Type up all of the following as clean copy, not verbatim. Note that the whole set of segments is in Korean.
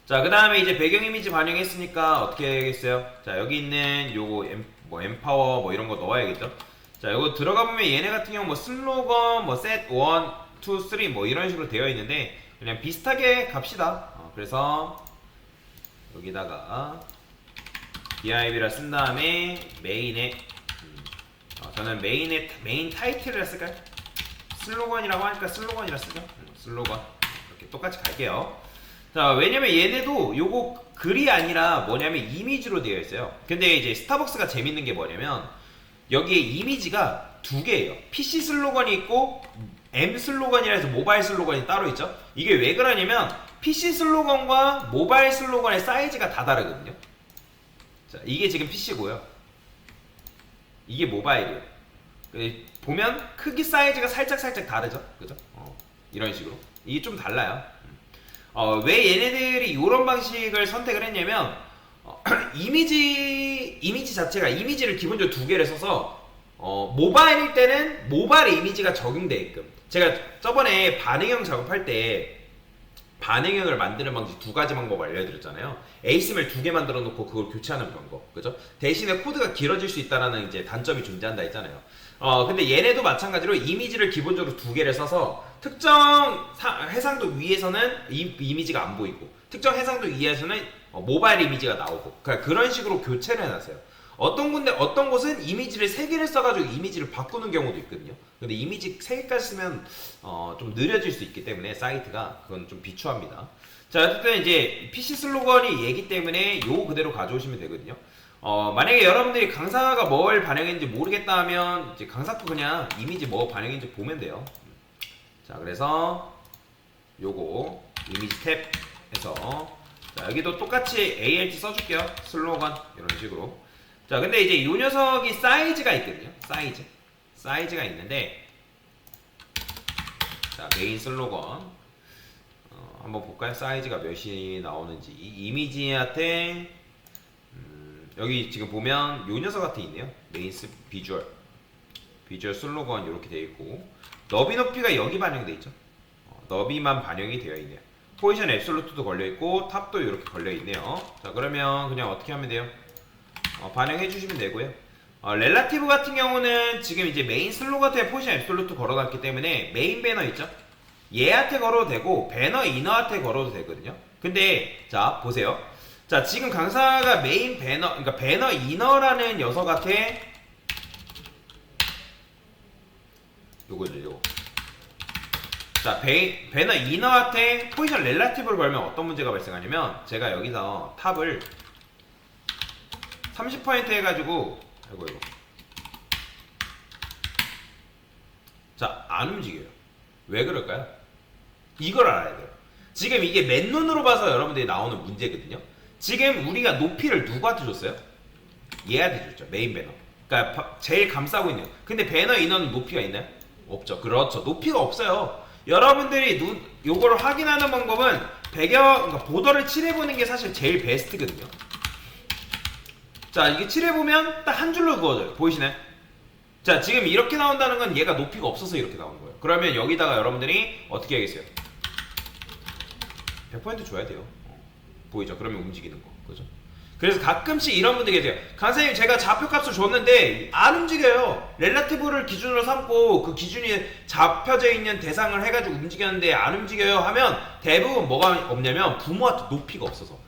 자, 그 다음에 이제 배경 이미지 반영했으니까 어떻게 해야겠어요? 자, 여기 있는 요거 뭐 엠파워 뭐 이런 거 넣어야겠죠? 자, 요거 들어가 보면 얘네 같은 경우 뭐 슬로건, 뭐 셋 1, 2, 3 뭐 이런 식으로 되어 있는데 그냥 비슷하게 갑시다. 그래서 여기다가 div라 쓴 다음에 메인에 저는 메인 타이틀을 쓸까요? 슬로건이라고 하니까 슬로건이라 쓰죠. 슬로건 이렇게 똑같이 갈게요. 자, 왜냐면 얘네도 요거 글이 아니라 뭐냐면 이미지로 되어 있어요. 근데 이제 스타벅스가 재밌는 게 뭐냐면 여기에 이미지가 두 개예요. PC 슬로건이 있고 M 슬로건이라 해서 모바일 슬로건이 따로 있죠. 이게 왜 그러냐면 PC 슬로건과 모바일 슬로건의 사이즈가 다 다르거든요. 자, 이게 지금 PC고요. 이게 모바일이에요. 보면 크기 사이즈가 살짝 다르죠. 그죠? 이런 식으로. 이게 좀 달라요. 왜 얘네들이 이런 방식을 선택을 했냐면 이미지 자체가 이미지를 기본적으로 두 개를 써서 모바일일 때는 모바일 이미지가 적용되게끔 제가 저번에 반응형 작업할 때 반응형을 만드는 방식 두 가지 방법 알려드렸잖아요. 에이스멜 두 개 만들어 놓고 그걸 교체하는 방법, 그죠? 대신에 코드가 길어질 수 있다는 이제 단점이 존재한다 했잖아요. 근데 얘네도 마찬가지로 이미지를 기본적으로 두 개를 써서 특정 해상도 위에서는 이미지가 안 보이고 특정 해상도 위에서는 모바일 이미지가 나오고 그러니까 그런 식으로 교체를 해놨어요. 어떤 곳은 이미지를 3개를 써가지고 이미지를 바꾸는 경우도 있거든요. 근데 이미지 3개까지 쓰면 좀 느려질 수 있기 때문에 사이트가 그건 좀 비추합니다. 자, 어쨌든 이제 PC 슬로건이 얘기 때문에 요 그대로 가져오시면 되거든요. 만약에 여러분들이 강사가 뭘 반영했는지 모르겠다 하면 이제 강사 거 그냥 이미지 뭐 반영했는지 보면 돼요. 자, 그래서 요거 이미지 탭에서 자, 여기도 똑같이 ALT 써줄게요. 슬로건 이런 식으로. 자, 근데 이제 요 녀석이 사이즈가 있거든요. 사이즈가 있는데 자, 메인 슬로건 한번 볼까요? 사이즈가 몇이 나오는지. 이 이미지한테 여기 지금 보면 요 녀석 같은 있네요. 메인 비주얼 슬로건 이렇게 되어 있고 너비 높이가 여기 반영되어 있죠. 너비만 반영이 되어 있네요. 포지션 앱솔루트도 걸려 있고 탑도 이렇게 걸려 있네요. 자, 그러면 그냥 어떻게 하면 돼요? 반영해 주시면 되고요. 렐라티브 같은 경우는 지금 이제 메인 슬로건에 포지션 앱솔루트 걸어놨기 때문에 메인 배너 있죠? 얘한테 걸어도 되고 배너 이너한테 걸어도 되거든요. 근데 자, 보세요. 자, 지금 강사가 메인 배너, 그러니까 배너 이너라는 녀석한테 요거. 자, 배너 이너한테 포지션 렐라티브를 걸면 어떤 문제가 발생하냐면 제가 여기서 탑을 30% 해가지고 이거 자, 안 움직여요. 왜 그럴까요? 이걸 알아야 돼요. 지금 이게 맨눈으로 봐서 여러분들이 나오는 문제거든요. 지금 우리가 높이를 누구한테 줬어요? 얘한테 줬죠. 메인 배너. 그러니까 제일 감싸고 있는. 근데 배너 인원은 높이가 있나요? 없죠. 그렇죠. 높이가 없어요. 여러분들이 요거를 확인하는 방법은 그러니까 보더를 칠해보는 게 사실 제일 베스트거든요. 자, 이게 칠해보면 딱 한 줄로 그어져요. 보이시나요? 자, 지금 이렇게 나온다는 건 얘가 높이가 없어서 이렇게 나오는 거예요. 그러면 여기다가 여러분들이 어떻게 하겠어요? 100% 줘야 돼요. 보이죠? 그러면 움직이는 거. 그죠? 그래서 가끔씩 이런 분들이 계세요. 강사님, 제가 좌표값을 줬는데 안 움직여요. 렐라티브를 기준으로 삼고 그 기준이 잡혀져 있는 대상을 해가지고 움직였는데 안 움직여요 하면 대부분 뭐가 없냐면 부모한테 높이가 없어서.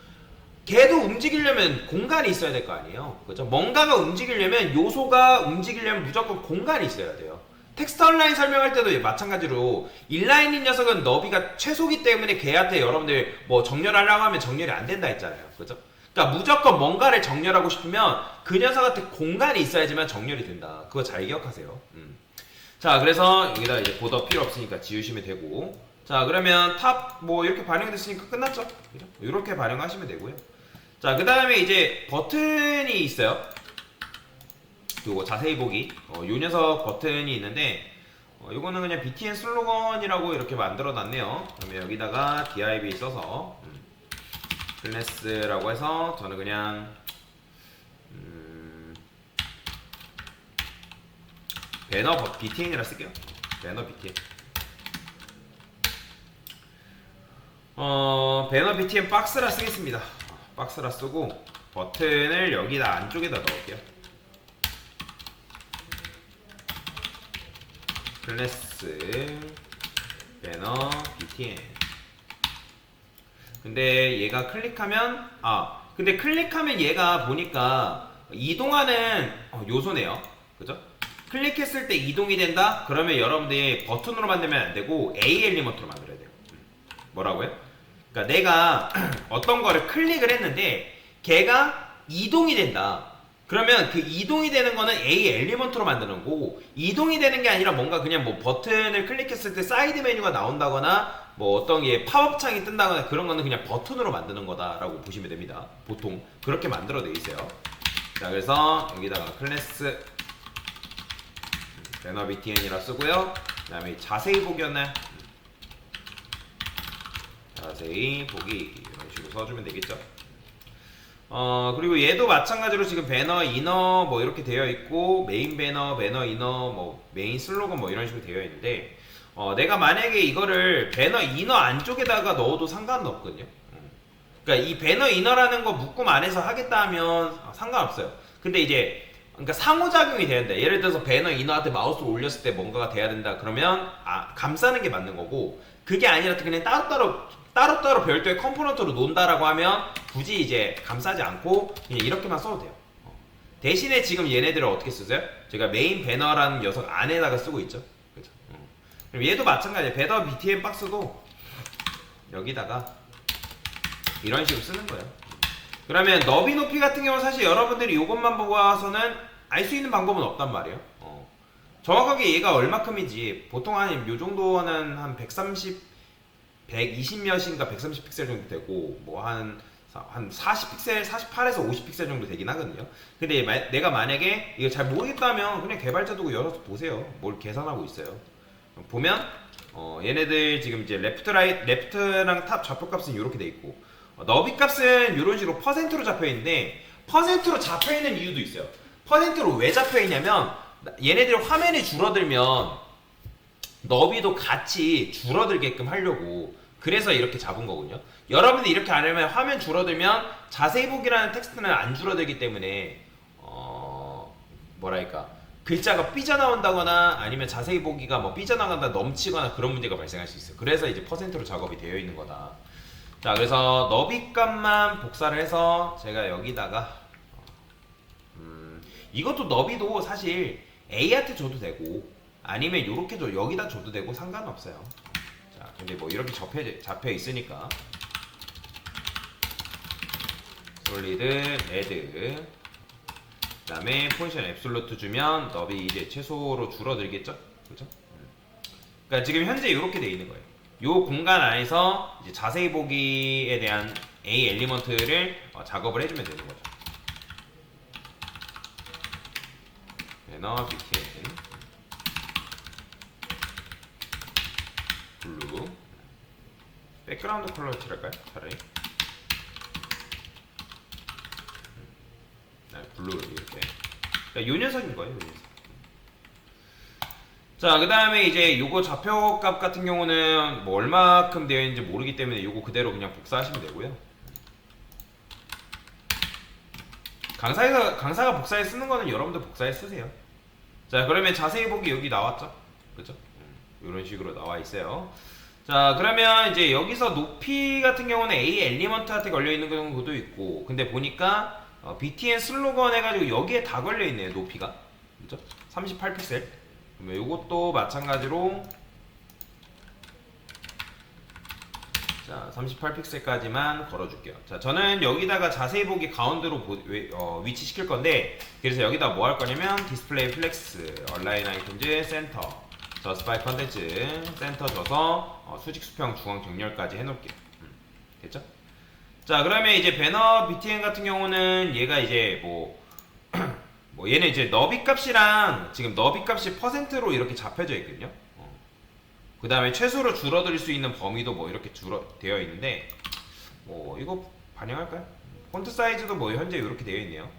걔도 움직이려면 공간이 있어야 될 거 아니에요. 그죠? 뭔가가 움직이려면 요소가 움직이려면 무조건 공간이 있어야 돼요. 텍스트 온라인 설명할 때도 마찬가지로 인라인인 녀석은 너비가 최소기 때문에 걔한테 여러분들 뭐 정렬하려고 하면 정렬이 안 된다 했잖아요. 그죠? 그러니까 무조건 뭔가를 정렬하고 싶으면 그 녀석한테 공간이 있어야지만 정렬이 된다. 그거 잘 기억하세요. 자, 그래서 여기다 이제 보더 필요 없으니까 지우시면 되고. 자, 그러면 탑 뭐 이렇게 반영됐으니까 끝났죠? 그죠? 이렇게 반영하시면 되고요. 자, 그 다음에 이제 버튼이 있어요. 요거 자세히 보기. 요 녀석 버튼이 있는데 요거는 그냥 BTN 슬로건이라고 이렇게 만들어 놨네요. 그러면 여기다가 div 써서 클래스라고 해서 저는 그냥 배너 BTN이라 쓸게요. 배너 BTN. 배너 BTN 박스라 쓰겠습니다. 박스라 쓰고 버튼을 여기다 안쪽에다 넣을게요. 클래스 배너 BTN. 근데 얘가 클릭하면 근데 클릭하면 얘가 보니까 이동하는 요소네요. 그죠? 클릭했을 때 이동이 된다? 그러면 여러분들이 버튼으로 만들면 안 되고 A 엘리먼트로 만들어야 돼요. 뭐라고요? 그러니까 내가 어떤 거를 클릭을 했는데 걔가 이동이 된다. 그러면 그 이동이 되는 거는 A 엘리먼트로 만드는 거고, 이동이 되는 게 아니라 뭔가 그냥 뭐 버튼을 클릭했을 때 사이드 메뉴가 나온다거나 뭐 어떤 게 팝업 창이 뜬다거나 그런 거는 그냥 버튼으로 만드는 거다라고 보시면 됩니다. 보통 그렇게 만들어 돼 있어요. 자, 그래서 여기다가 클래스 배너 BTN이라 쓰고요. 그 다음에 자세히 보기였나요? 자세히 보기 이런 식으로 써주면 되겠죠. 그리고 얘도 마찬가지로 지금 배너 이너 뭐 이렇게 되어 있고, 메인 배너, 배너 이너, 뭐 메인 슬로건 뭐 이런 식으로 되어 있는데, 내가 만약에 이거를 배너 이너 안쪽에다가 넣어도 상관은 없거든요. 그러니까 이 배너 이너라는 거 묶음 안에서 하겠다 하면 상관없어요. 근데 이제 그러니까 상호작용이 돼야 된다. 예를 들어서 배너 이너한테 마우스를 올렸을 때 뭔가가 돼야 된다. 그러면 감싸는 게 맞는 거고, 그게 아니라 그냥 따로따로 별도의 컴포넌트로 논다라고 하면 굳이 이제 감싸지 않고 그냥 이렇게만 써도 돼요. 대신에 지금 얘네들을 어떻게 쓰세요? 제가 메인 배너라는 녀석 안에다가 쓰고 있죠. 그죠? 그럼 얘도 마찬가지예요. 배너 BTN 박스도 여기다가 이런 식으로 쓰는 거예요. 그러면 너비 높이 같은 경우는 사실 여러분들이 이것만 보고 와서는 알 수 있는 방법은 없단 말이에요. 정확하게 얘가 얼마큼인지 보통 한 요 정도는 한 120몇인가 130 픽셀 정도 되고, 뭐 한 40픽셀, 48에서 50픽셀 정도 되긴 하거든요. 근데 내가 만약에 이거 잘 모르겠다면 그냥 개발자 도구 열어서 보세요. 뭘 계산하고 있어요. 보면 얘네들 지금 이제 레프트랑 탑 좌표값은 이렇게 돼 있고, 너비 값은 이런 식으로 퍼센트로 잡혀 있는데, 퍼센트로 잡혀 있는 이유도 있어요. 퍼센트로 왜 잡혀 있냐면 얘네들 화면이 줄어들면 너비도 같이 줄어들게끔 하려고, 그래서 이렇게 잡은 거군요. 여러분들 이렇게 안 하면 화면 줄어들면 자세히 보기라는 텍스트는 안 줄어들기 때문에 뭐랄까 글자가 삐져나온다거나 아니면 자세히 보기가 뭐 삐져나간다 넘치거나 그런 문제가 발생할 수 있어요. 그래서 이제 퍼센트로 작업이 되어 있는 거다. 자, 그래서 너비 값만 복사를 해서 제가 여기다가 이것도 너비도 사실 A한테 줘도 되고 아니면 요렇게 여기다 줘도 되고 상관없어요. 자, 근데 뭐 이렇게 잡혀 있으니까 솔리드 레드, 그 다음에 포지션 앱솔루트 주면 너비 이제 최소로 줄어들겠죠? 그렇죠? 그러니까 지금 현재 이렇게 돼 있는 거예요. 요 공간 안에서 이제 자세히 보기에 대한 A 엘리먼트를 작업을 해주면 되는 거죠. 배너 BTN 블루, 백그라운드 컬러 칠할까요? 차라리 블루 이렇게. 그러니까 요 녀석인 거예요, 요 녀석. 자, 그 다음에 이제 요거 좌표값 같은 경우는 뭐 얼마큼 되어 있는지 모르기 때문에 요거 그대로 그냥 복사하시면 되고요. 강사가 복사해 쓰는 거는 여러분들 복사해 쓰세요. 자, 그러면 자세히 보기 여기 나왔죠? 그죠? 이런 식으로 나와 있어요. 자, 그러면 이제 여기서 높이 같은 경우는 A 엘리먼트한테 걸려 있는 경우도 있고, 근데 보니까 BTN 슬로건 해가지고 여기에 다 걸려 있네요, 높이가. 그죠? 38픽셀. 그러면 요것도 마찬가지로 자, 38픽셀까지만 걸어줄게요. 자, 저는 여기다가 자세히 보기 가운데로 위치 시킬 건데, 그래서 여기다 뭐 할 거냐면 디스플레이 플렉스, 얼라인 아이콘즈, 센터, 저스파이 컨텐츠, 센터 줘서 수직 수평 중앙 정렬까지 해놓을게요. 됐죠? 자, 그러면 이제 배너 BTN 같은 경우는 얘가 이제 뭐 얘는 이제 너비 값이랑 지금 너비 값이 퍼센트로 이렇게 잡혀져 있거든요. 그 다음에 최소로 줄어들 수 있는 범위도 뭐 이렇게 되어 있는데, 뭐 이거 반영할까요? 폰트 사이즈도 뭐 현재 이렇게 되어 있네요.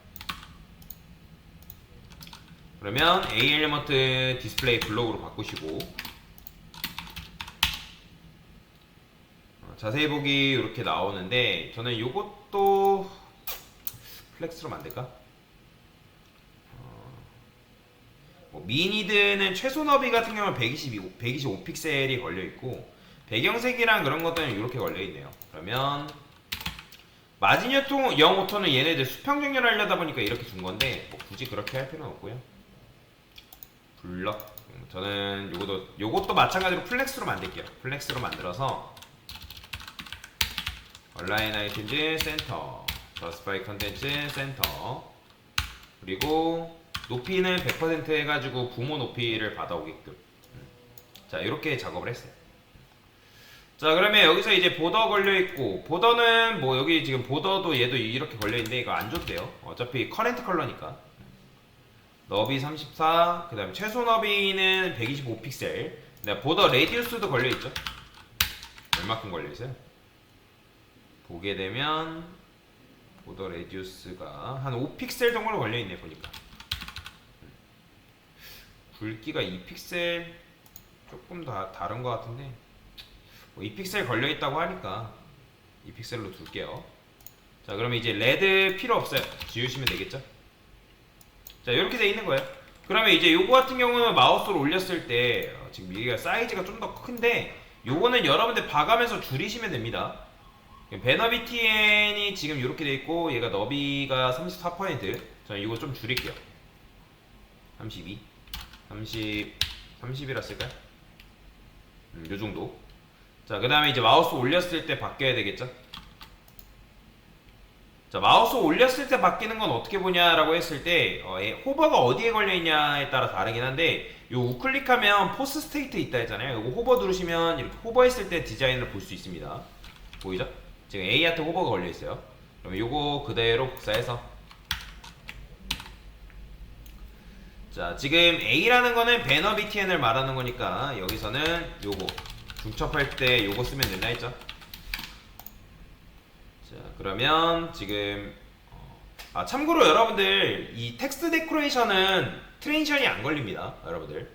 그러면 A 엘리먼트 디스플레이 블록으로 바꾸시고, 자세히 보기 이렇게 나오는데 저는 요것도 플렉스로 만들까? 뭐 미니드는 최소 너비 같은 경우는 125 픽셀이 걸려 있고 배경색이랑 그런 것들은 이렇게 걸려 있네요. 그러면 마진율통 0.5톤은 얘네들 수평 정렬하려다 보니까 이렇게 준 건데 뭐 굳이 그렇게 할 필요는 없고요. 블럭 저는 요것도 마찬가지로 플렉스로 만들게요. 플렉스로 만들어서 온라인 아이템즈 센터, 저스파이 컨텐츠 센터, 그리고 높이는 100% 해가지고 부모 높이를 받아오게끔. 자, 이렇게 작업을 했어요. 자, 그러면 여기서 이제 보더 걸려있고, 보더는 뭐 여기 지금 보더도 얘도 이렇게 걸려있는데 이거 안 줘도 돼요. 어차피 커렌트 컬러니까. 너비 34, 그 다음에 최소 너비는 125 픽셀. 보더 레디우스도 걸려있죠. 얼마큼 걸려있어요? 보게 되면 보더 레디우스가 한 5픽셀 정도로 걸려있네 보니까. 굵기가 2픽셀 조금 더 다른 것 같은데 뭐 2픽셀 걸려있다고 하니까 2픽셀로 둘게요. 자, 그러면 이제 레드 필요 없어요. 지우시면 되겠죠. 자, 이렇게 돼 있는 거예요. 그러면 이제 요거 같은 경우는 마우스로 올렸을 때 지금 이게 사이즈가 좀 더 큰데 요거는 여러분들 봐가면서 줄이시면 됩니다. 배너 BTN이 지금 이렇게 돼 있고 얘가 너비가 34%. 저는 이거 좀 줄일게요. 32, 30이라 쓸까요? 요 정도. 자, 그 다음에 이제 마우스 올렸을 때 바뀌어야 되겠죠? 자, 마우스 올렸을 때 바뀌는 건 어떻게 보냐라고 했을 때 호버가 어디에 걸려있냐에 따라 다르긴 한데 요 우클릭하면 포스 스테이트 있다 했잖아요. 요거 호버 누르시면 이렇게 호버했을 때 디자인을 볼 수 있습니다. 보이죠? 지금 A한테 호버가 걸려있어요. 그럼 요거 그대로 복사해서 자, 지금 A라는 거는 배너 BTN을 말하는 거니까 여기서는 요거 중첩할 때 요거 쓰면 된다 했죠? 자, 그러면 지금 참고로 여러분들 이 텍스트 데코레이션은 트랜지션이 안 걸립니다. 여러분들.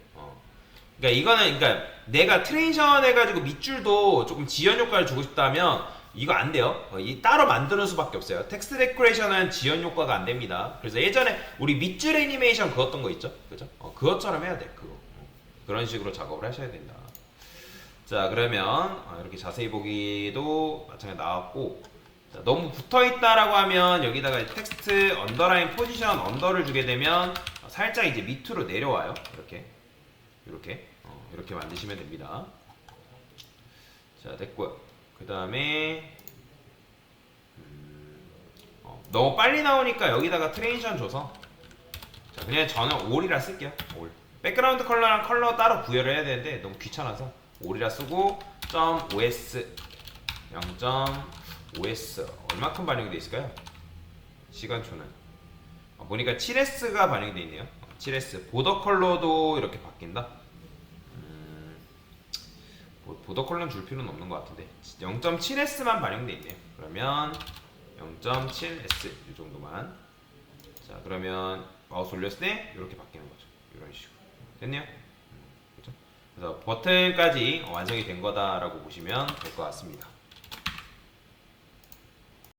그러니까 이거는 그러니까 내가 트랜지션 해가지고 밑줄도 조금 지연 효과를 주고 싶다면 이거 안 돼요. 이 따로 만드는 수밖에 없어요. 텍스트 데코레이션은 지연 효과가 안 됩니다. 그래서 예전에 우리 밑줄 애니메이션 그었던 거 있죠? 그죠? 그것처럼 해야 돼. 그거. 그런 식으로 작업을 하셔야 된다. 자, 그러면 이렇게 자세히 보기도 마찬가지 나왔고, 자, 너무 붙어있다라고 하면 여기다가 텍스트 언더라인 포지션 언더를 주게 되면 살짝 이제 밑으로 내려와요. 이렇게 만드시면 됩니다. 자, 됐고요. 그 다음에 너무 빨리 나오니까 여기다가 트랜지션 줘서 자, 그냥 저는 올이라 쓸게요. 올. 백그라운드 컬러랑 컬러 따로 구별을 해야 되는데 너무 귀찮아서 올이라 쓰고 .os 0.os 얼마큼 반영이 돼 있을까요? 시간초는 보니까 7s가 반영이 돼 있네요. 7s 보더 컬러도 이렇게 바뀐다. 보더 컬러는 줄 필요는 없는 것 같은데 0.7s만 반영돼 있네요. 그러면 0.7s 이 정도만. 자, 그러면 마우스 올렸을 때 이렇게 바뀌는 거죠. 이런 식으로 됐네요. 그렇죠? 그래서 버튼까지 완성이 된 거다라고 보시면 될 것 같습니다.